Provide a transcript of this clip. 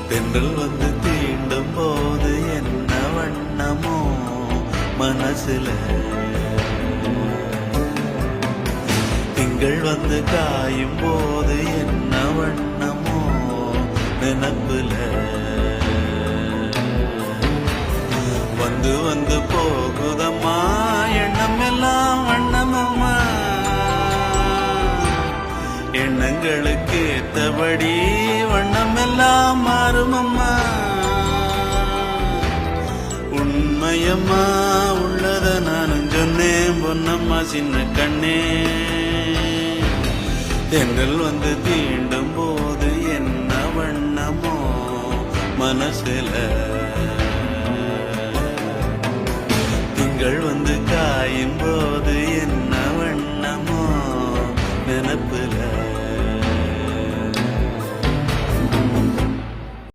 தென்றல் வந்து தீண்டும் போது என்ன வண்ணமோ மனசுல, திங்கள் வந்து காயும் போது என்ன வண்ணமோ நினப்புல, வந்து வந்து போகுதம்மா எண்ணம் எல்லாம் வண்ணமம்மா, எண்ணங்களுக்கு ஏத்தபடி வண்ணம் எல்லாம் மாறுமம்மா. உண்மையம்மா உள்ளத நானும் சொன்னேன் பொன்னம்மா சின்ன கண்ணே, தென்றல் வந்து தீண்டும் போது என்ன வண்ணமோ மனசுல, திங்கள் வந்து காயும் போது